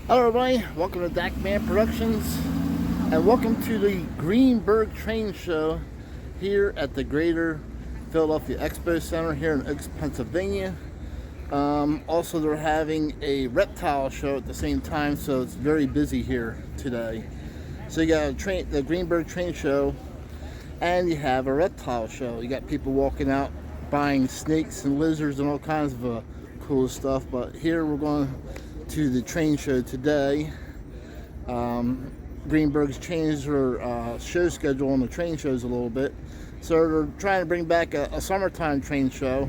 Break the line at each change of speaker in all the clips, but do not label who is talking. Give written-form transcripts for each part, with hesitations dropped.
Hello everybody, welcome to Dakman Productions and welcome to the Greenberg Train Show here at the Greater Philadelphia Expo Center here in Oaks, Pennsylvania. Also they're having a reptile show at the same time, so it's very busy here today. So you got the Greenberg Train Show and you have a reptile show. You got people walking out buying snakes and lizards and all kinds of cool stuff, but here we're going to the train show today. Greenberg's changed their show schedule on the train shows a little bit, so they're trying to bring back a summertime train show,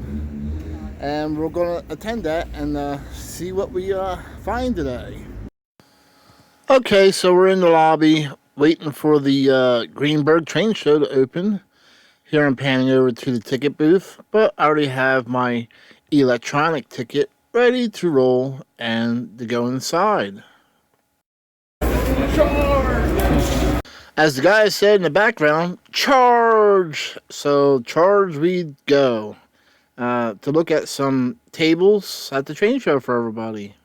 and we're going to attend that and see what we find today. Okay, so we're in the lobby waiting for the Greenberg Train Show to open. Here I'm panning over to the ticket booth, but I already have my electronic ticket ready to roll and to go inside. Charge! As the guy said in the background, charge! So charge we go to look at some tables at the train show for everybody.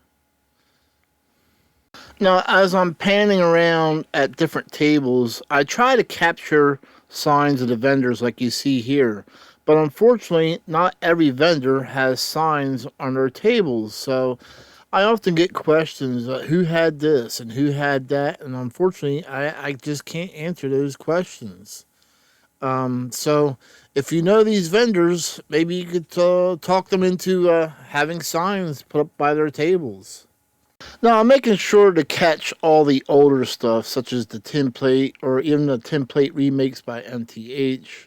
Now, as I'm panning around at different tables, I try to capture signs of the vendors like you see here. But unfortunately, not every vendor has signs on their tables. So I often get questions, who had this and who had that? And unfortunately, I just can't answer those questions. So if you know these vendors, maybe you could talk them into having signs put up by their tables. Now, I'm making sure to catch all the older stuff, such as the tin plate or even the tin plate remakes by MTH.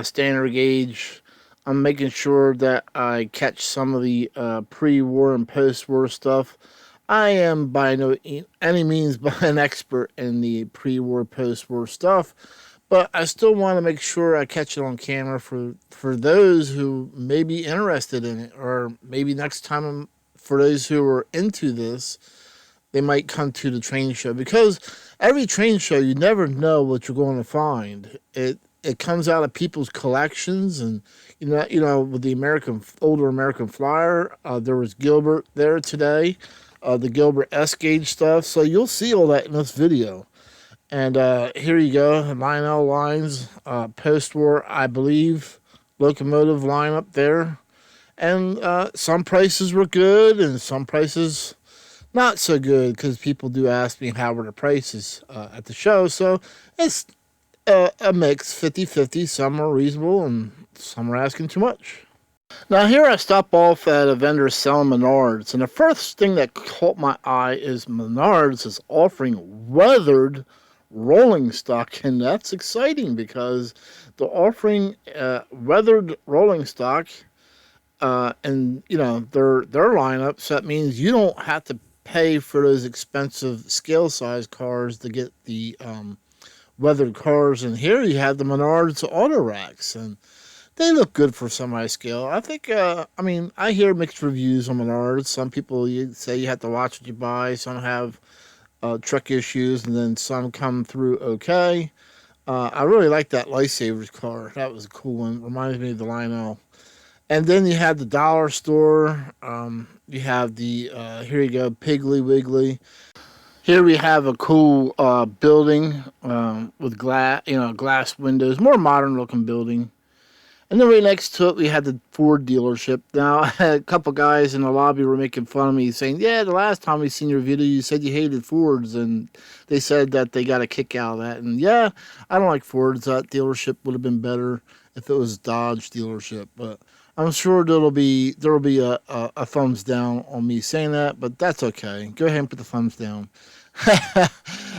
Standard gauge. I'm making sure that I catch some of the pre-war and post-war stuff. I am by no any means an expert in the pre-war, post-war stuff, but I still want to make sure I catch it on camera for those who may be interested in it, or maybe next time for those who are into this, they might come to the train show, because every train show you never know what you're going to find. It comes out of people's collections, and you know, with the older American Flyer, there was Gilbert there today, the Gilbert S gauge stuff. So you'll see all that in this video. And here you go, Lionel lines, post-war, I believe, locomotive line up there, and some prices were good, and some prices not so good, because people do ask me how were the prices at the show. So it's a mix, 50-50. Some are reasonable and some are asking too much. Now here I stop off at a vendor selling Menards, and the first thing that caught my eye is Menards is offering weathered rolling stock, and that's exciting because they're offering weathered rolling stock, and you know their lineup. So that means you don't have to pay for those expensive scale size cars to get the weathered cars. And here you have the Menards auto racks, and they look good for semi-scale. I think, I mean, I hear mixed reviews on Menards. Some people say you have to watch what you buy. Some have truck issues, and then some come through okay. I really like that Lifesavers car. That was a cool one. Reminds me of the Lionel. And then you have the dollar store. You have the, here you go, Piggly Wiggly. Here we have a cool building with glass windows, more modern looking building. And then right next to it, we had the Ford dealership. Now, a couple guys in the lobby were making fun of me, saying, yeah, the last time we seen your video, you said you hated Fords. And they said that they got a kick out of that. And yeah, I don't like Fords. That dealership would have been better if it was Dodge dealership. But I'm sure there will be a thumbs down on me saying that, but that's okay. Go ahead and put the thumbs down.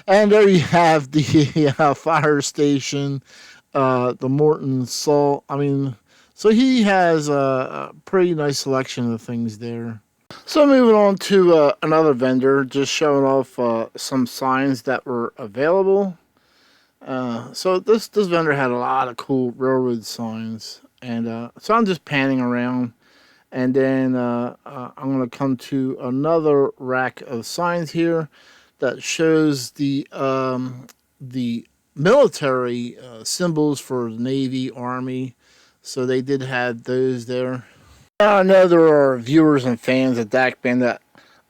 And there you have the fire station, the Morton Salt. I mean, so he has a pretty nice selection of things there. So moving on to another vendor, just showing off some signs that were available. So this vendor had a lot of cool railroad signs, and so I'm just panning around, and then I'm going to come to another rack of signs here that shows the military symbols for Navy, Army. So they did have those there. Now, I know there are viewers and fans of Dakman that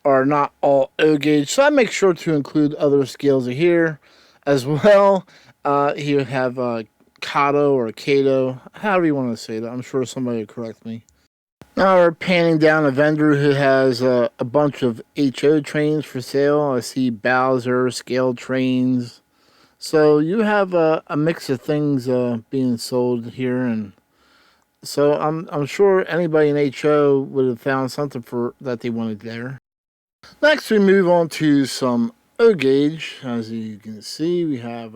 are not all O gauge, so I make sure to include other scales here as well. Here we have Kato or Kato, however you want to say that. I'm sure somebody will correct me. Now we're panning down a vendor who has a bunch of HO trains for sale. I see Bowser, scale trains. So you have a mix of things being sold here, and so I'm sure anybody in HO would have found something for that they wanted there. Next, we move on to some O gauge. As you can see, we have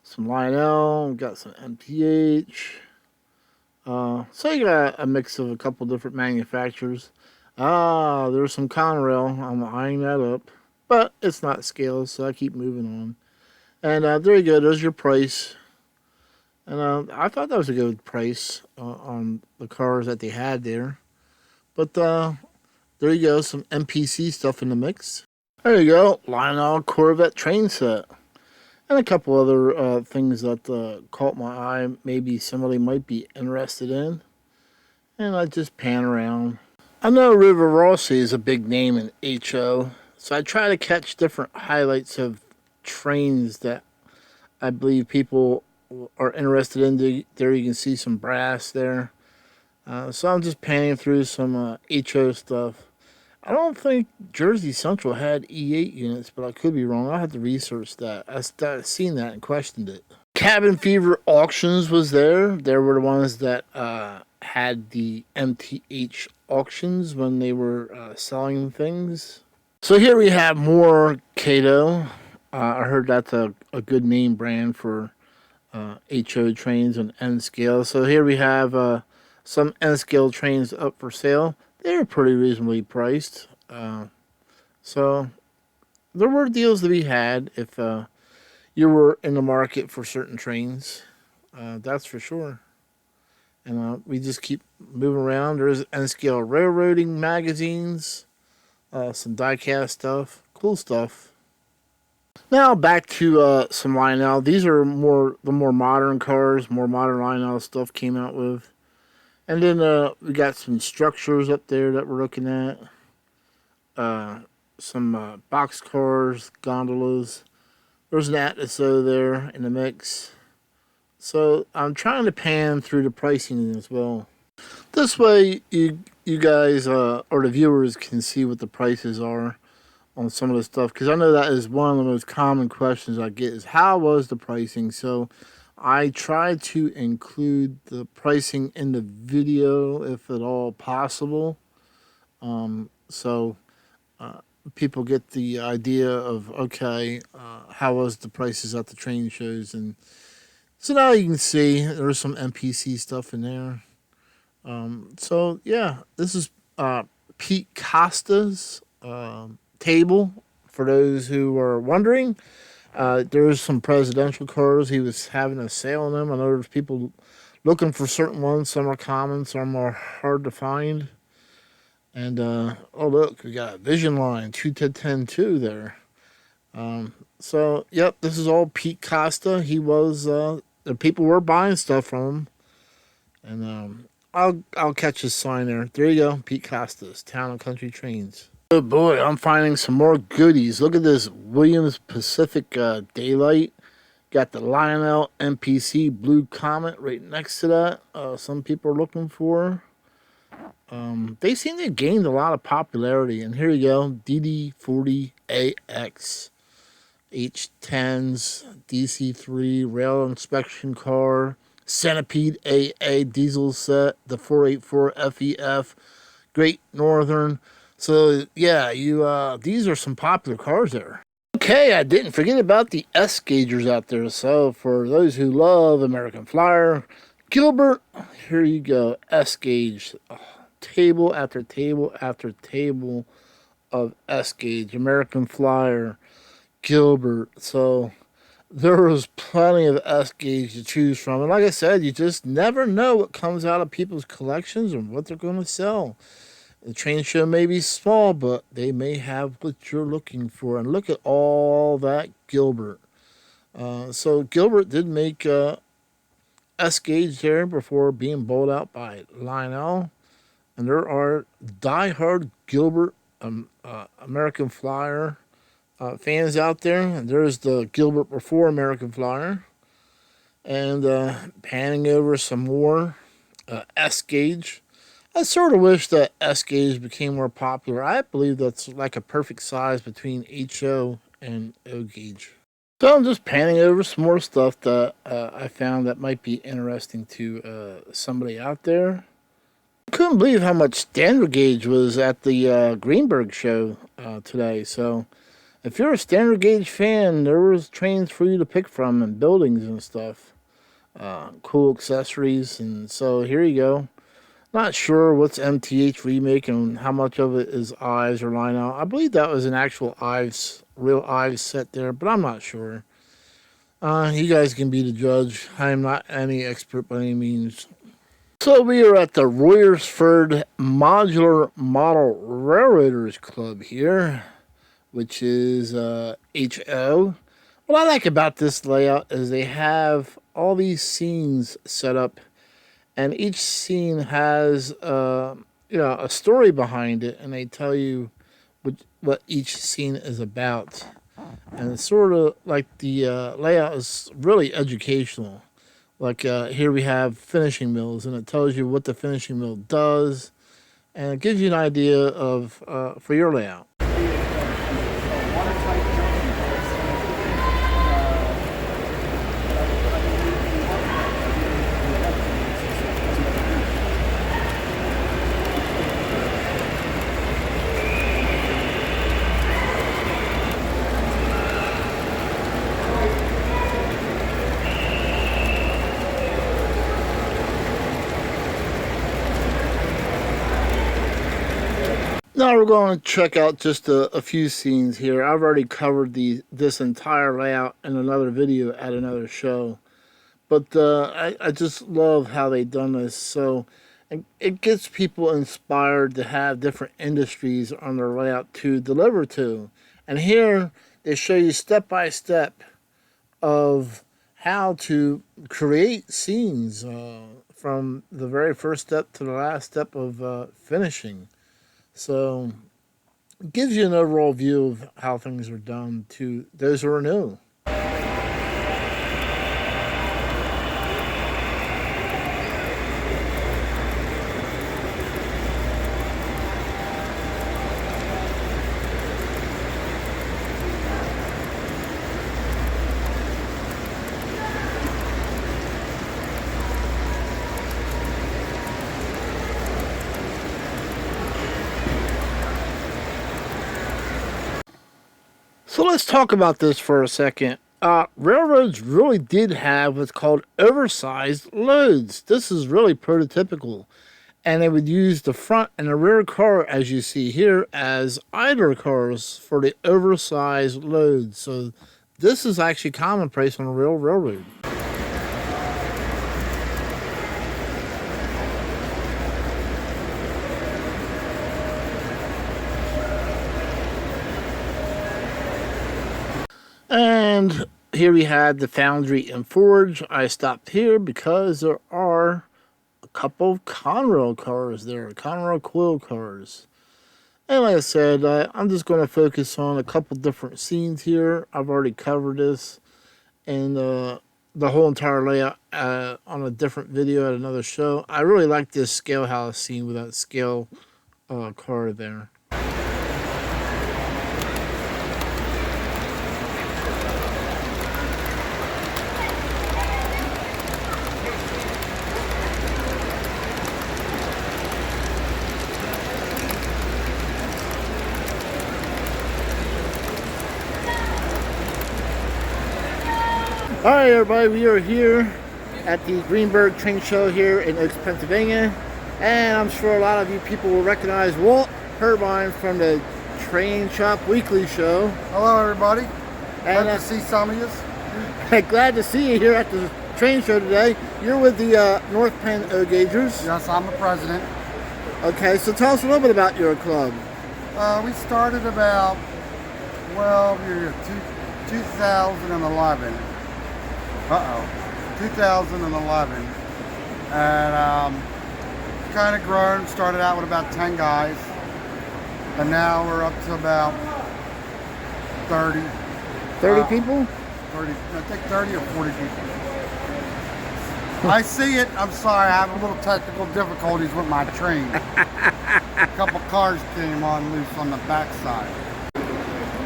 some Lionel, we've got some MPH. So you got a mix of a couple different manufacturers. There's some Conrail. I'm eyeing that up, but it's not scales, so I keep moving on. And there you go. There's your price. And I thought that was a good price on the cars that they had there. But there you go. Some MPC stuff in the mix. There you go. Lionel Corvette train set. And a couple other things that caught my eye. Maybe somebody might be interested in. And I just pan around. I know River Rossi is a big name in HO. So I try to catch different highlights of trains that I believe people are interested in. There you can see some brass there. So I'm just panning through some HO stuff. I don't think Jersey Central had E8 units, but I could be wrong. I'll have to research that. I seen that and questioned it. Cabin Fever Auctions was there. They were the ones that had the MTH auctions when they were selling things. So here we have more Kato. I heard that's a good name brand for HO trains and N scale. So here we have some N scale trains up for sale. They're pretty reasonably priced. So there were deals to be had if you were in the market for certain trains. That's for sure. And we just keep moving around. There's N scale railroading magazines, some diecast stuff, cool stuff. Now back to some Lionel. These are the more modern cars, more modern Lionel stuff came out with. And then we got some structures up there that we're looking at. Some box cars, gondolas. There's an Atlas O there in the mix. So I'm trying to pan through the pricing as well. This way you guys or the viewers can see what the prices are on some of the stuff. Because I know that is one of the most common questions I get is how was the pricing? So I try to include the pricing in the video if at all possible. So people get the idea of, okay, how was the prices at the train shows. And so now you can see there's some MPC stuff in there. So yeah, this is Pete Costa's table, for those who are wondering. There's some presidential cars. He was having a sale on them. I know there's people looking for certain ones. Some are common, some are hard to find. And oh look, we got a Vision Line 210 there. So yep, this is all Pete Costa. He was the people were buying stuff from him, and I'll catch his sign there. There you go, Pete Costa's Town and Country Trains. Oh boy, I'm finding some more goodies. Look at this Williams Pacific Daylight. Got the Lionel MPC Blue Comet right next to that. Some people are looking for. They seem to have gained a lot of popularity. And here you go, DD40AX. H10s, DC3, rail inspection car, Centipede AA diesel set, the 484 FEF, Great Northern. So yeah, these are some popular cars there. Okay, I didn't forget about the S gaugers out there. So for those who love American Flyer, Gilbert, here you go, S gauge, table after table after table of S gauge, American Flyer, Gilbert. So there was plenty of S gauge to choose from, and like I said, you just never know what comes out of people's collections and what they're going to sell. The train show may be small, but they may have what you're looking for. And look at all that Gilbert. So Gilbert did make S gauge there before being bowled out by Lionel. And there are diehard Gilbert American Flyer fans out there. And there's the Gilbert before American Flyer. And panning over some more S gauge. I sort of wish that S gauge became more popular. I believe that's like a perfect size between HO and O gauge. So I'm just panning over some more stuff that I found that might be interesting to somebody out there. I couldn't believe how much standard gauge was at the Greenberg show today. So if you're a standard gauge fan, there was trains for you to pick from and buildings and stuff. Cool accessories. And so here you go. Not sure what's MTH remake and how much of it is Ives or Lionel. I believe that was an actual Ives, real Ives set there, but I'm not sure. You guys can be the judge. I am not any expert by any means. So we are at the Royersford Modular Model Railroaders Club here, which is HO. What I like about this layout is they have all these scenes set up, and each scene has a story behind it, and they tell you what each scene is about. And it's sort of like the layout is really educational. Like here we have finishing mills, and it tells you what the finishing mill does, and it gives you an idea of for your layout. Now we're going to check out just a few scenes here. I've already covered this entire layout in another video at another show. But I just love how they've done this. So it gets people inspired to have different industries on their layout to deliver to. And here they show you step by step of how to create scenes from the very first step to the last step of finishing. So it gives you an overall view of how things are done to those who are new. So let's talk about this for a second. Railroads really did have what's called oversized loads. This is really prototypical. And they would use the front and the rear car, as you see here, as idler cars for the oversized loads. So this is actually commonplace on a real railroad. And here we had the foundry and forge. I stopped here because there are a couple of Conrail cars there, Conrail coil cars. And like I said, I'm just going to focus on a couple different scenes here. I've already covered this and the whole entire layout on a different video at another show. I really like this scale house scene with that scale car there. Alright everybody, we are here at the Greenberg Train Show here in Oaks, Pennsylvania, and I'm sure a lot of you people will recognize Walter Herbine from the Train Shop Weekly Show.
Hello everybody,
And
glad to see some of you.
glad to see you here at the train show today. You're with the North Penn O Gaugers.
Yes, I'm the president.
Okay, so tell us a little bit about your club.
We started about, well, 2011. 2011. And kind of grown, started out with about 10 guys. and now we're up to about 30.
30 people?
30, I think 30 or 40 people. I see it. I'm sorry, I have a little technical difficulties with my train. A couple cars came on loose on the backside.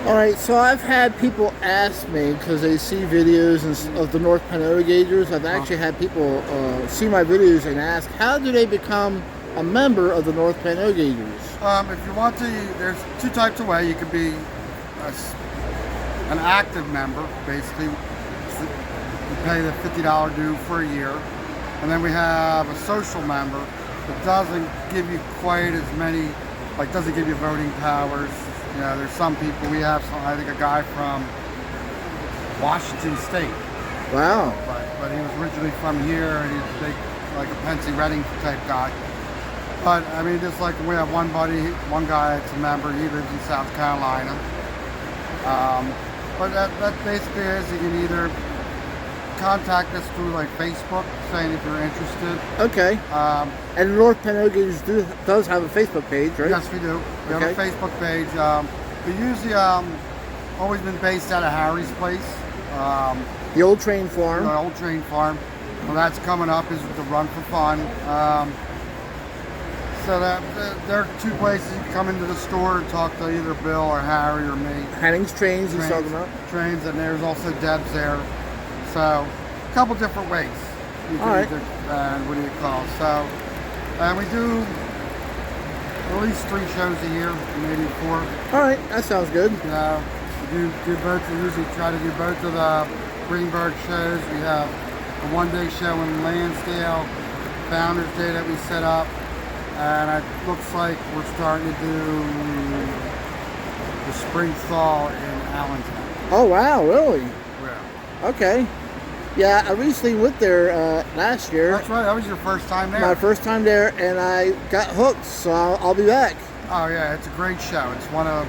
All right, so I've had people ask me because they see videos of the North Penn O Gaugers. I've actually had people see my videos and ask, how do they become a member of the North Penn O Gaugers?
If you want to, there's two types of way. You could be an active member, basically. You pay the $50 due for a year. And then we have a social member that doesn't give you quite as many, like doesn't give you voting powers. You know, there's some people, we have some, I think a guy from Washington State.
Wow.
But he was originally from here, and he's big, like a Pensy Reading type guy. But I mean, just like we have one guy that's a member, he lives in South Carolina. But that basically is, you can either contact us through like Facebook, saying if you're interested.
Okay. And the North Penn O Gaugers does have a Facebook page, right?
Yes, we do. We have a Facebook page. We usually always been based out of Harry's place.
The old train farm.
The old train farm. Well, that's coming up, is the Run for Fun. So there are two places you can come into the store and talk to either Bill or Harry or me.
Hennings Trains, he's talking about.
Trains, and there's also Deb's there. So a couple different ways. You can either, what do you call? So, and we do at least 3 shows a year, maybe 4.
All right, that sounds good.
We do both. We usually try to do both of the Greenberg shows. We have a one-day show in Lansdale, Founders Day that we set up, and it looks like we're starting to do the spring thaw in Allentown.
Oh wow, really?
Yeah.
Okay. Yeah, I recently went there last year.
That's right. That was your first time there.
My first time there, and I got hooked, so I'll be back.
Oh yeah, it's a great show. It's one of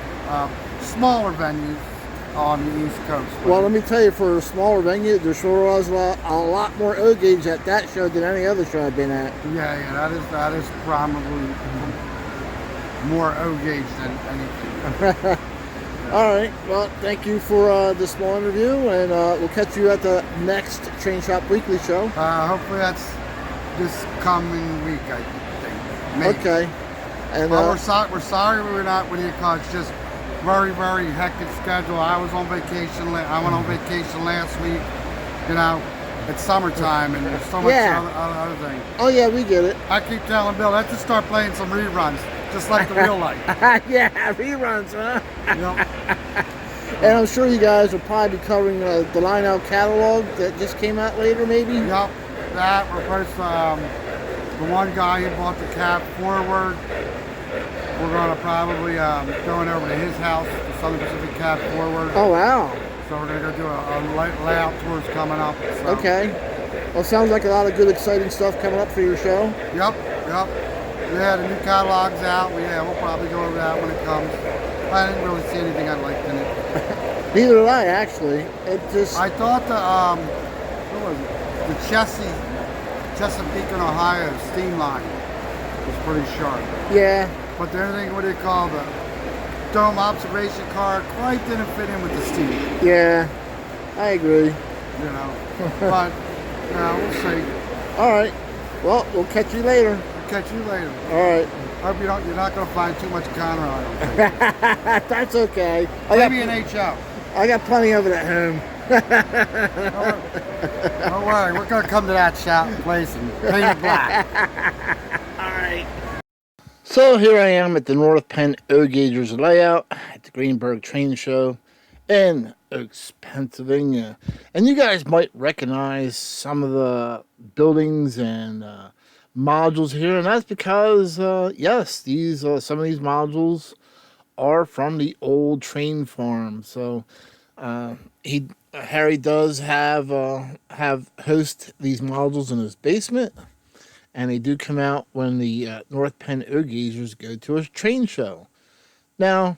smaller venues on the East Coast.
Well, let me tell you, for a smaller venue, there sure was a lot more O gauge at that show than any other show I've been at.
Yeah, that is probably more O gauge than anything.
All right. Well, thank you for this small interview, and we'll catch you at the next Train Shop Weekly show.
Hopefully that's this coming week, I think. Maybe.
Okay. And
well, we're sorry we're not with you, because it's just very, very hectic schedule. I was on vacation. I went on vacation last week. You know, it's summertime, and there's so much other things.
Oh yeah, we get it.
I keep telling Bill, let's just start playing some reruns, just like the real life.
Yeah, reruns, huh?
Yep.
And I'm sure you guys will probably be covering the Lionel catalog that just came out later, maybe?
Yep. That, we're first, the one guy who bought the cab forward, we're going to probably going over to his house, the Southern Pacific Cab forward.
Oh, wow.
So we're going to go do a layout tours coming up. So.
Okay. Well, sounds like a lot of good, exciting stuff coming up for your show.
Yep. Yeah, the new catalog's out. We'll probably go over that when it comes. I didn't really see anything I liked in it.
Neither did I, actually.
I thought what was it? The Chesapeake, Ohio steam line was pretty sharp.
Yeah.
But the other thing, what do you call the dome observation car, quite didn't fit in with the steam.
Yeah, I agree.
You know, but we'll see.
All right. Well, we'll catch you later.
I'll catch you later.
All right.
Hope you're not going to find too much Connor on it.
That's okay.
Maybe an HO.
I got plenty of it at home.
Don't worry, we're going to come to that shop place and paint it black.
All right. So here I am at the North Penn O Gaugers layout at the Greenberg Train Show in Oaks, Pennsylvania. And you guys might recognize some of the buildings and modules here, and that's because, yes, these some of these modules are from the old train farm. So Harry does have host these modules in his basement. And they do come out when the North Penn O Gaugers go to a train show. Now,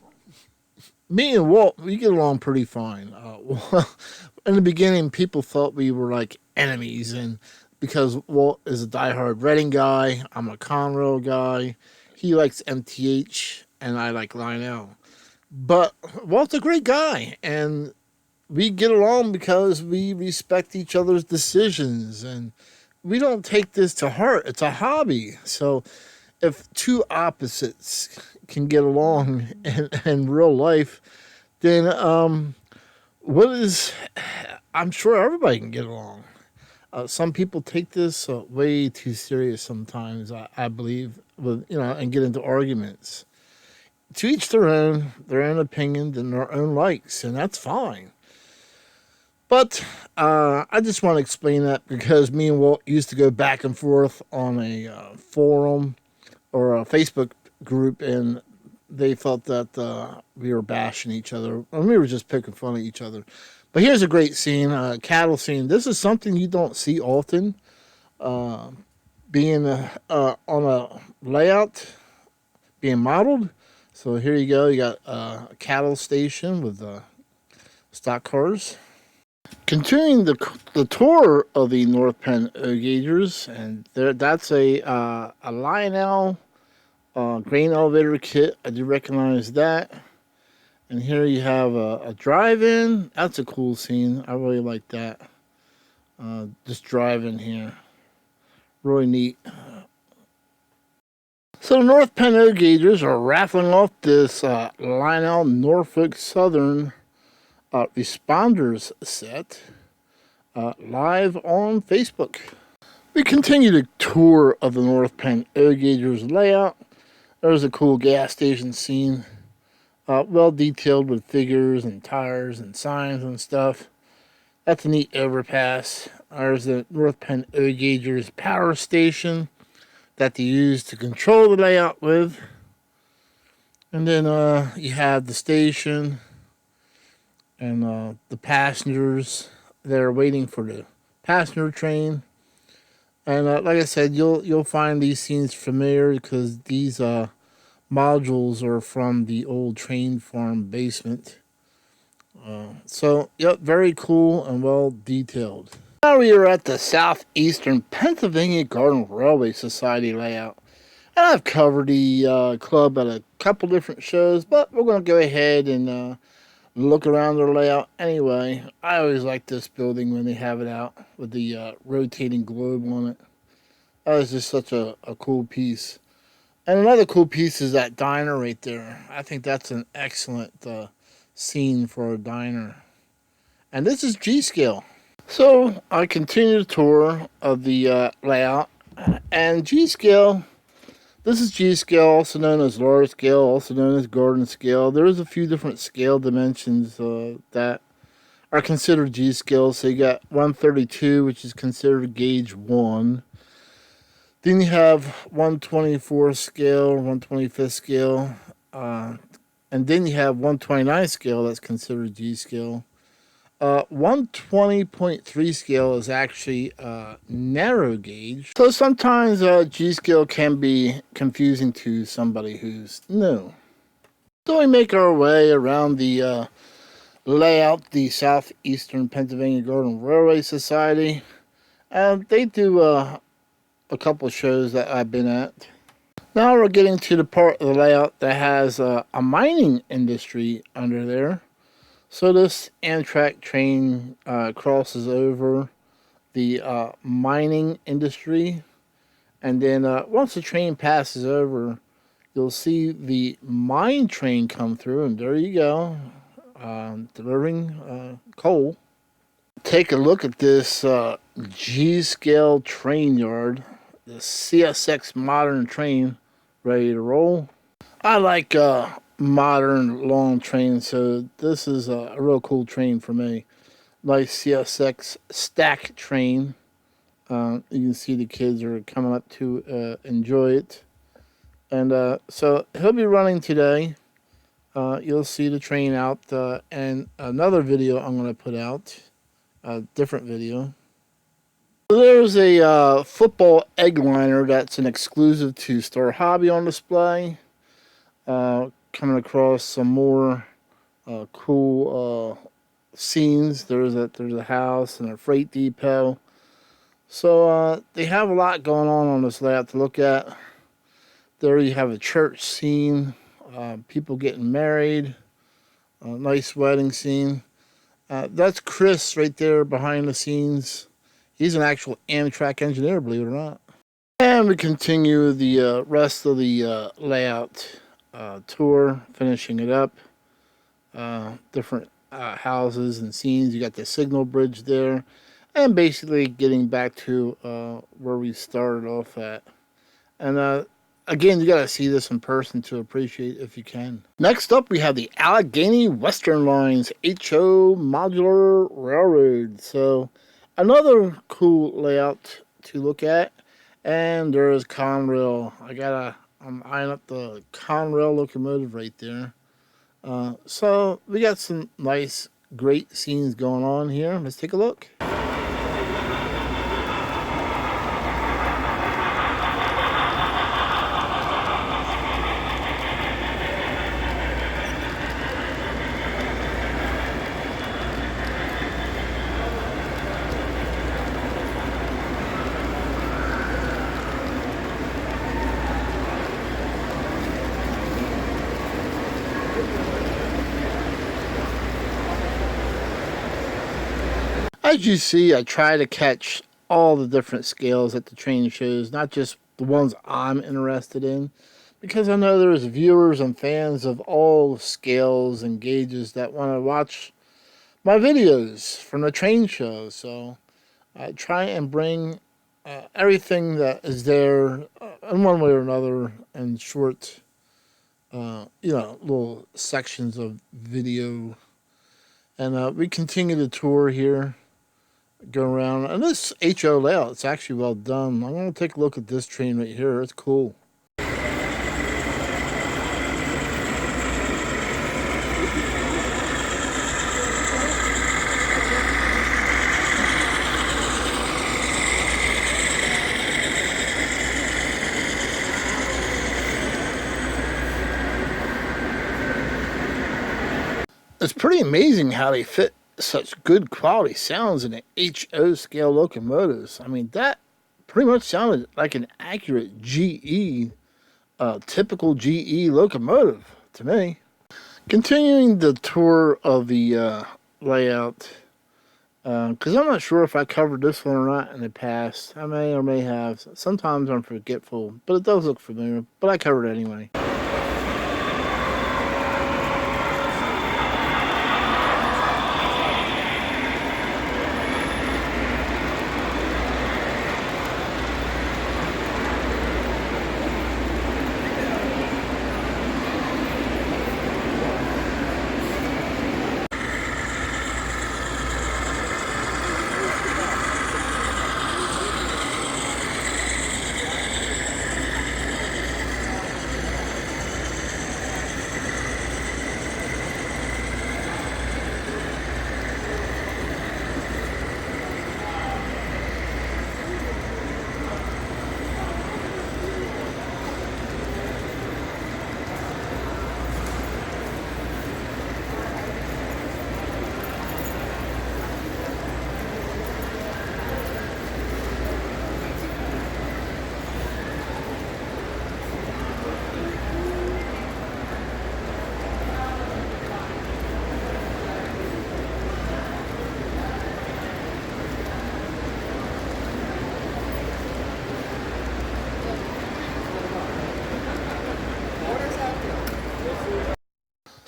me and Walt, we get along pretty fine. In the beginning, people thought we were like enemies, and because Walt is a diehard Reading guy, I'm a Conrail guy. He likes MTH, and I like Lionel. But Walt's a great guy, and we get along because we respect each other's decisions, and we don't take this to heart. It's a hobby. So if two opposites can get along in real life, then what is? I'm sure everybody can get along. Some people take this way too serious sometimes. I believe, with and get into arguments. To each their own opinion and their own likes, and that's fine. But I just want to explain that because me and Walt used to go back and forth on a forum or a Facebook group, and they felt that we were bashing each other, and we were just poking fun at each other. But here's a great scene, cattle scene. This is something you don't see often, being on a layout, being modeled. So here you go. You got a cattle station with stock cars. Continuing the tour of the North Penn O Gaugers, and that's a Lionel grain elevator kit. I do recognize that. And here you have a drive-in. That's a cool scene. I really like that. Just driving here. Really neat. So the North Penn O Gaugers are raffling off this Lionel Norfolk Southern responders set live on Facebook. We continue the tour of the North Penn O Gaugers layout. There's a cool gas station scene. Well detailed with figures and tires and signs and stuff. That's a neat overpass. There's the North Penn O Gaugers power station that they use to control the layout with. And then you have the station and the passengers that are waiting for the passenger train. And like I said, you'll find these scenes familiar because these modules are from the old train farm basement. So, yep, very cool and well detailed. Now we are at the Southeastern Pennsylvania Garden Railway Society layout. And I've covered the club at a couple different shows, but we're going to go ahead and look around their layout anyway. I always like this building when they have it out with the rotating globe on it. That is just such a cool piece. And another cool piece is that diner right there. I think that's an excellent scene for a diner. And this is G-Scale. So I continue the tour of the layout. And G-Scale, this is G-Scale, also known as large scale, also known as garden scale. There's a few different scale dimensions that are considered G-Scale. So you got 132, which is considered gauge 1. Then you have 124 scale, 125th scale, and then you have 129 scale that's considered G scale. 120.3 scale is actually narrow gauge. So sometimes G scale can be confusing to somebody who's new. So we make our way around the layout, the Southeastern Pennsylvania Garden Railway Society. They do a couple of shows that I've been at. Now we're getting to the part of the layout that has a mining industry under there. So this Amtrak train crosses over the mining industry, and then once the train passes over, you'll see the mine train come through, and there you go, delivering coal. Take a look at this G-scale train yard, the CSX modern train, ready to roll. I like modern long trains, so this is a real cool train for me. Nice CSX stack train. You can see the kids are coming up to enjoy it. And so he'll be running today. You'll see the train out, and another video I'm going to put out, a different video. So there's a football egg liner that's an exclusive to Star Hobby on display. Coming across some more cool scenes. There's a house and a freight depot. So they have a lot going on this layout to look at. There you have a church scene. people getting married, a nice wedding scene. That's Chris right there behind the scenes. He's an actual Amtrak engineer, believe it or not. And we continue the rest of the layout tour, finishing it up. Different houses and scenes. You got the signal bridge there. And basically getting back to where we started off at. And again, you got to see this in person to appreciate it if you can. Next up, we have the Allegheny Western Lines HO Modular Railroad. So another cool layout to look at. And there's Conrail. I'm eyeing up the Conrail locomotive right there. So we got some nice, great scenes going on here. Let's take a look. As you see, I try to catch all the different scales at the train shows, not just the ones I'm interested in, because I know there's viewers and fans of all scales and gauges that want to watch my videos from the train show. So I try and bring everything that is there in one way or another in short, little sections of video. And we continue the tour here. Go around, and this HO layout, it's actually well done. I'm going to take a look at this train right here. It's cool. It's pretty amazing how they fit such good quality sounds in the HO scale locomotives. I mean, that pretty much sounded like an accurate GE, typical GE locomotive to me. Continuing the tour of the layout, because I'm not sure if I covered this one or not in the past. I may or may have. Sometimes I'm forgetful, but it does look familiar, but I covered it anyway.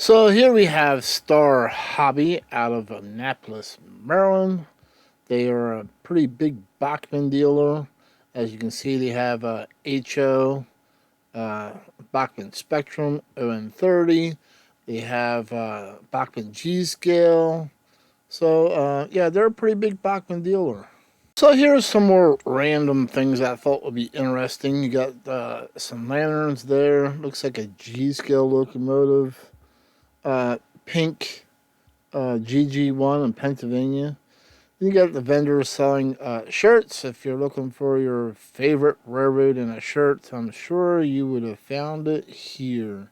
So here we have Star Hobby out of Annapolis, Maryland. They are a pretty big Bachmann dealer. As you can see, they have HO, Bachmann Spectrum, ON30. They have Bachmann G scale. So yeah, they're a pretty big Bachmann dealer. So here's some more random things that I thought would be interesting. You got some lanterns there. Looks like a G scale locomotive. Pink GG1 in Pennsylvania. You got the vendors selling shirts. If you're looking for your favorite railroad in a shirt, I'm sure you would have found it here.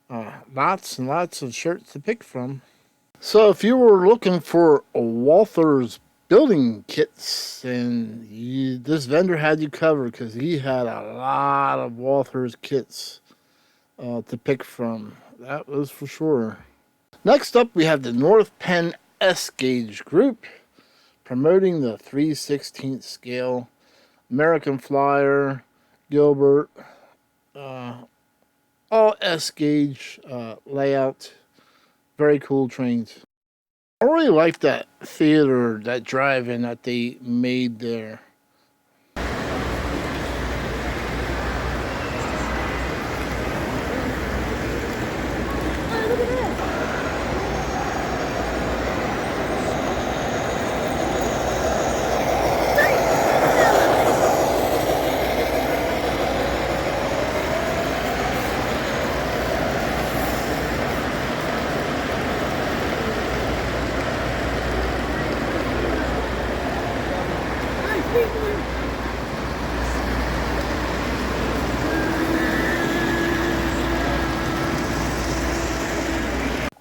Lots and lots of shirts to pick from. So if you were looking for Walther's building kits, and this vendor had you covered because he had a lot of Walther's kits. to pick from. That was for sure. Next up, we have the North Penn S Gauge group promoting the 3/16 scale. American Flyer, Gilbert, all S gauge layout. Very cool trains. I really like that theater, that drive-in that they made there.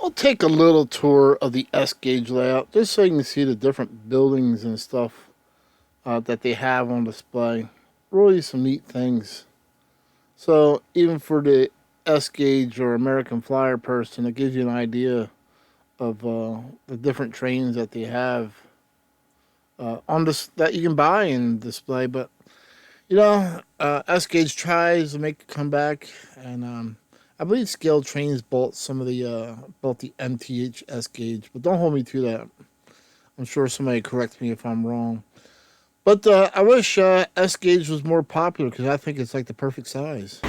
I'll take a little tour of the S gauge layout just so you can see the different buildings and stuff that they have on display. Really some neat things. So even for the S gauge or American Flyer person, it gives you an idea of the different trains that they have on this that you can buy and display. But you know, S gauge tries to make a comeback, and I believe Scale Trains bought some of the MTH S gauge, but don't hold me to that. I'm sure somebody correct me if I'm wrong. But I wish S gauge was more popular because I think it's like the perfect size.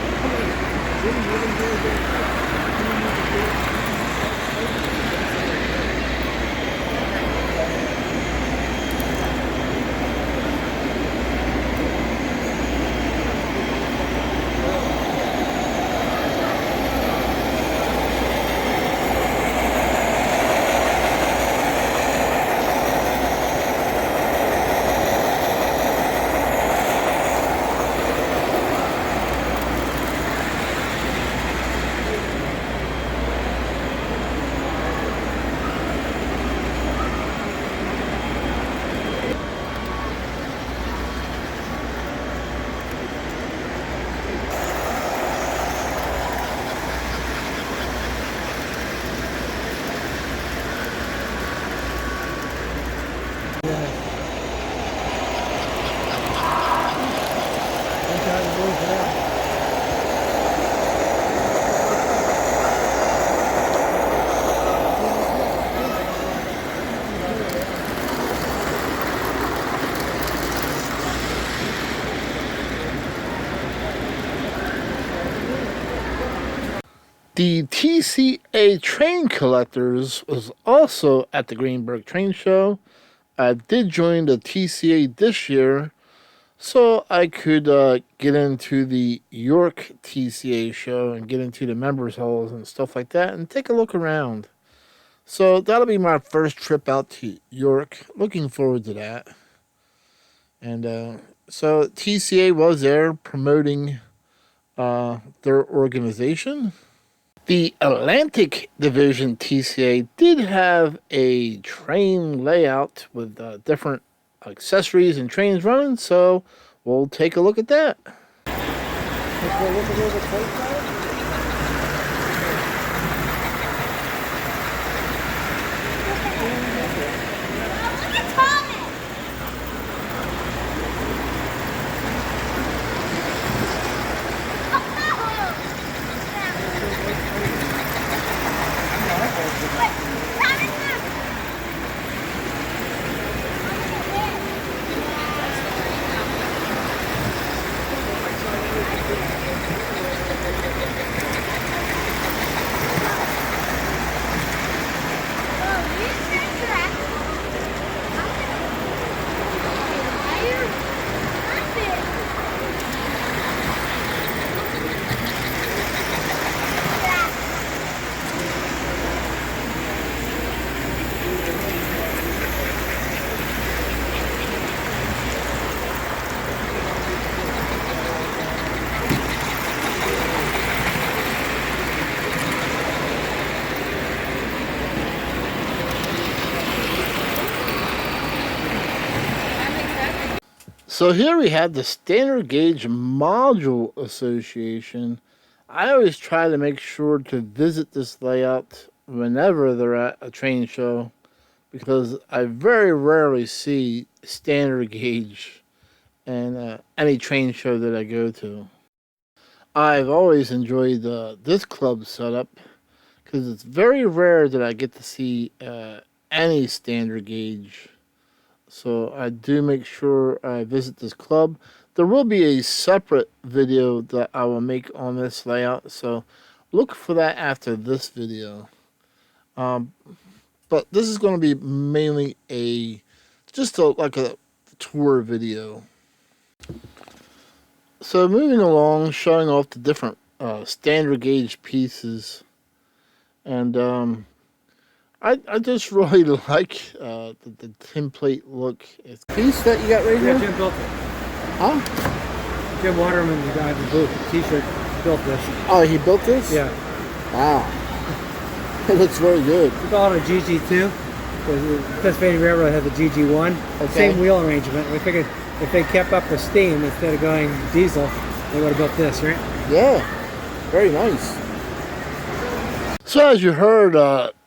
The TCA Train Collectors was also at the Greenberg Train Show. I did join the TCA this year so I could get into the York TCA show and get into the members halls and stuff like that and take a look around. So that'll be my first trip out to York. Looking forward to that. And so TCA was there promoting their organization. The Atlantic Division TCA did have a train layout with different accessories and trains running, so we'll take a look at that. So here we have the Standard Gauge Module Association. I always try to make sure to visit this layout whenever they're at a train show because I very rarely see standard gauge in any train show that I go to. I've always enjoyed this club setup because it's very rare that I get to see any standard gauge. So I do make sure I visit this club. There will be a separate video that I will make on this layout, so look for that after this video. But this is going to be mainly like a tour video. So moving along, showing off the different standard gauge pieces, and I just really like the template look. It's a piece that you got right here?
Yeah, Jim built it.
Huh?
Jim Waterman, the guy in the blue t-shirt, built this.
Oh, he built this?
Yeah.
Wow. It looks very good.
We call it a GG2. The Pennsylvania Railroad had the GG1.
Okay.
Same wheel arrangement. We figured if they kept up with steam instead of going diesel, they would have built this, right?
Yeah. Very nice. So as you heard,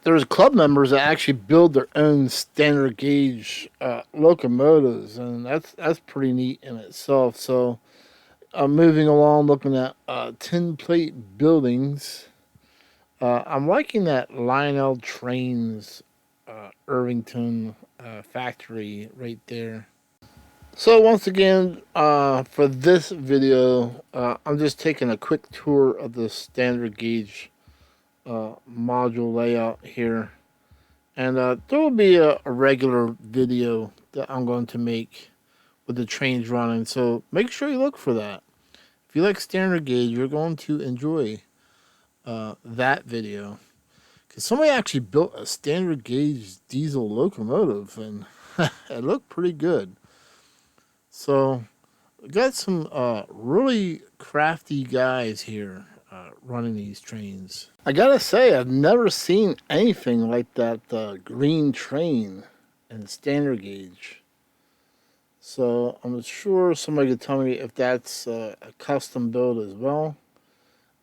there's club members that actually build their own standard gauge locomotives, and that's pretty neat in itself. So moving along, looking at tin plate buildings, I'm liking that Lionel Trains Irvington factory right there. So once again, for this video, I'm just taking a quick tour of the standard gauge module layout here, and there will be a regular video that I'm going to make with the trains running, so make sure you look for that. If you like standard gauge, you're going to enjoy that video, because somebody actually built a standard gauge diesel locomotive and it looked pretty good. So we got some really crafty guys here running these trains. I gotta say, I've never seen anything like that green train in standard gauge. So I'm sure somebody could tell me if that's a custom build as well.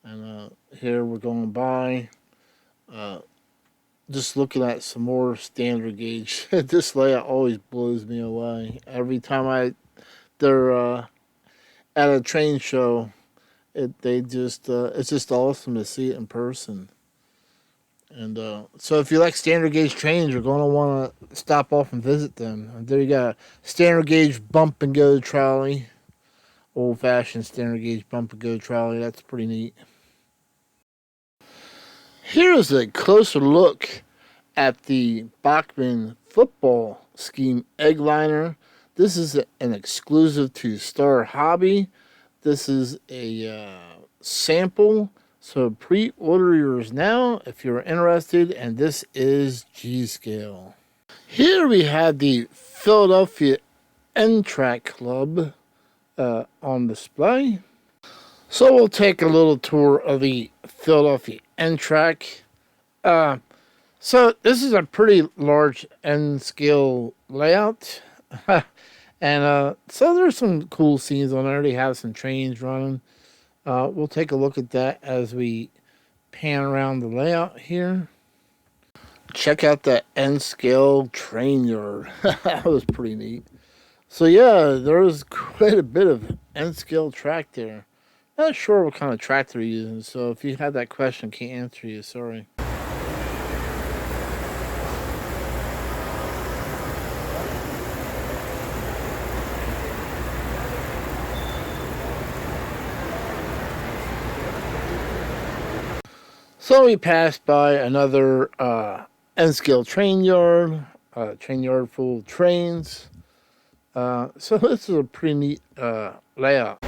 And here we're going by, just looking at some more standard gauge. This layout always blows me away. Every time they're at a train show, it's just awesome to see it in person. And so if you like standard gauge trains, you're going to want to stop off and visit them. And there you got standard gauge bump and go trolley, old fashioned standard gauge bump and go trolley. That's pretty neat. Here is a closer look at the Bachmann football scheme egg liner. This is an exclusive to Star Hobby. This is a sample, so pre-order yours now if you're interested, and this is G-Scale. Here we have the Philadelphia N-Track Club on display. So we'll take a little tour of the Philadelphia N-Track. So this is a pretty large N-scale layout. And so there's some cool scenes on there. They have some trains running. We'll take a look at that as we pan around the layout here. Check out that N-scale train yard. That was pretty neat. So yeah, there was quite a bit of N-scale track there. Not sure what kind of track they're using, so if you had that question, can't answer you, sorry. So we passed by another N-scale train yard full of trains. So this is a pretty neat layout.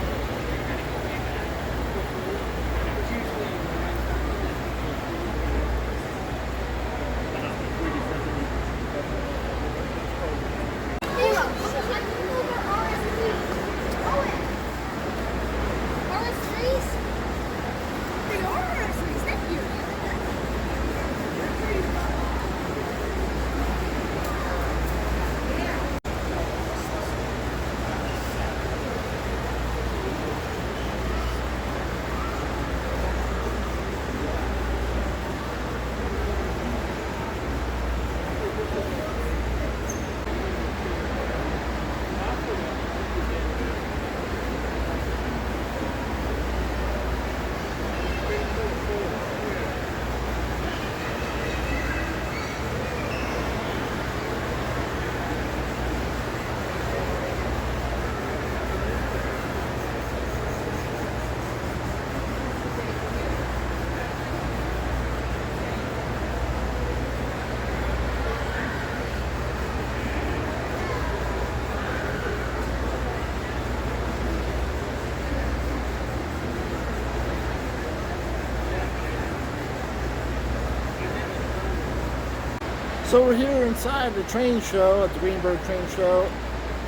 So we're here inside the train show at the Greenberg Train Show,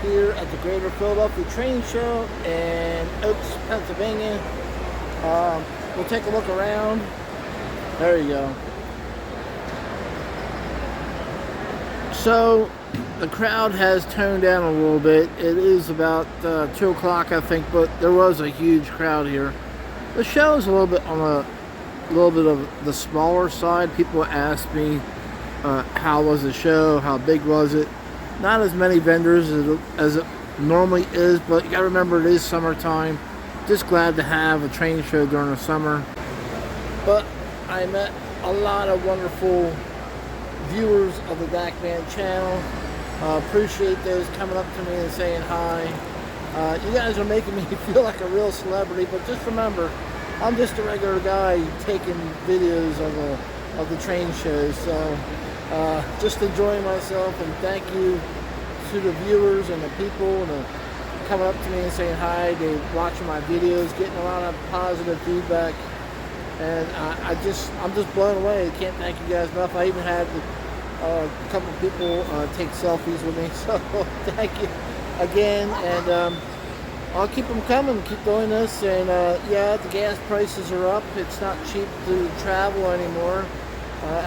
here at the Greater Philadelphia Train Show in Oaks, Pennsylvania. We'll take a look around. There you go. So the crowd has toned down a little bit. It is about 2 o'clock, I think, but there was a huge crowd here. The show is a little bit on a little bit of the smaller side. People ask me how was the show, how big was it. Not as many vendors as it normally is, but you gotta remember it is summertime. Just glad to have a train show during the summer. But I met a lot of wonderful viewers of the Dakman channel. Appreciate those coming up to me and saying hi. You guys are making me feel like a real celebrity, but just remember, I'm just a regular guy taking videos of the train shows. So just enjoying myself, and thank you to the viewers and the people and coming up to me and saying hi. They're watching my videos, getting a lot of positive feedback, and I'm just blown away. I can't thank you guys enough. I even had a couple of people take selfies with me, so thank you again, and I'll keep them coming, keep doing this. And yeah, the gas prices are up. It's not cheap to travel anymore.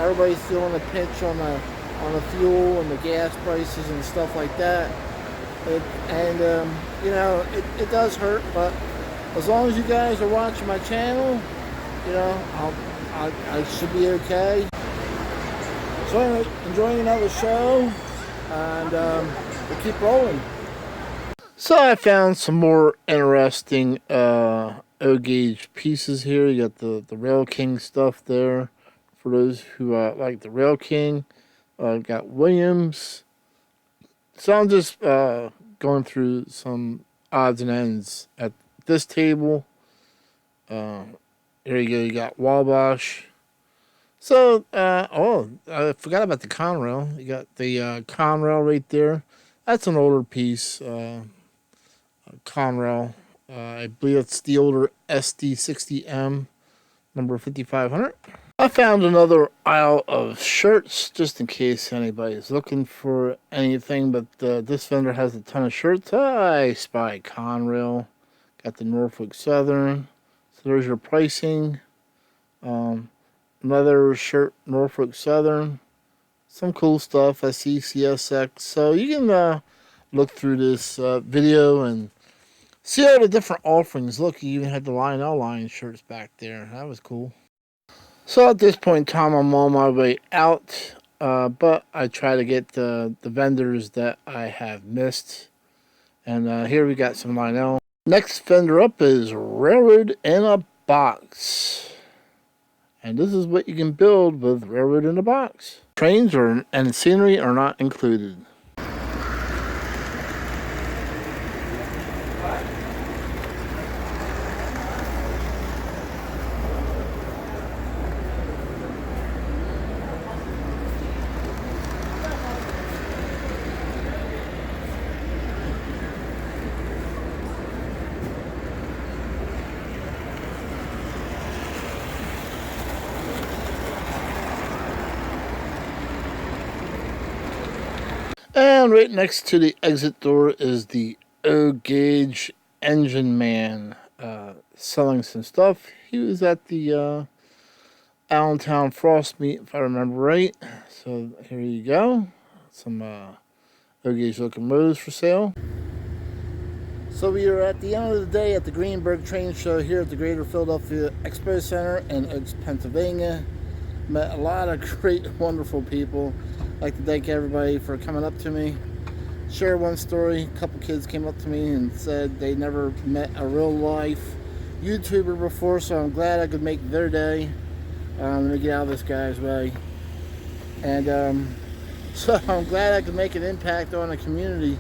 Everybody's feeling a pinch on the fuel and the gas prices and stuff like that. You know, it does hurt, but as long as you guys are watching my channel, you know, I should be okay. So anyway, enjoying another show, and we'll keep rolling. So I found some more interesting O gauge pieces here. You got the Rail King stuff there. For those who like the Rail King, got Williams. So I'm just going through some odds and ends at this table. Here you go. You got Wabash. So, oh, I forgot about the Conrail. You got the Conrail right there. That's an older piece. Conrail. I believe it's the older SD60M, number 5500. I found another aisle of shirts, just in case anybody's looking for anything, but this vendor has a ton of shirts. I spy Conrail. Got the Norfolk Southern. So there's your pricing. Another shirt, Norfolk Southern. Some cool stuff. I see CSX. So you can look through this video and see all the different offerings. Look, you even had the Lionel line shirts back there. That was cool. So at this point in time, I'm on my way out, but I try to get the vendors that I have missed. And here we got some Lionel. Next vendor up is Railroad in a Box. And this is what you can build with Railroad in a Box. Trains and scenery are not included. And right next to the exit door is the O gauge engine man selling some stuff. He was at the Allentown Frost Meet, if I remember right. So here you go. Some O gauge locomotives for sale. So we are at the end of the day at the Greenberg Train Show here at the Greater Philadelphia Expo Center in Oaks, Pennsylvania. Met a lot of great, wonderful people. I'd like to thank everybody for coming up to me. Share one story. A couple kids came up to me and said they never met a real life YouTuber before, so I'm glad I could make their day. Let me get out of this guy's way. And so I'm glad I could make an impact on the community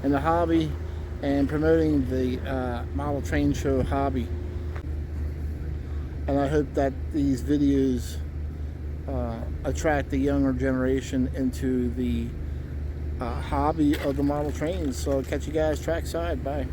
and the hobby and promoting the model train show hobby. And I hope that these videos attract the younger generation into the hobby of the model trains. So I'll catch you guys trackside. Bye.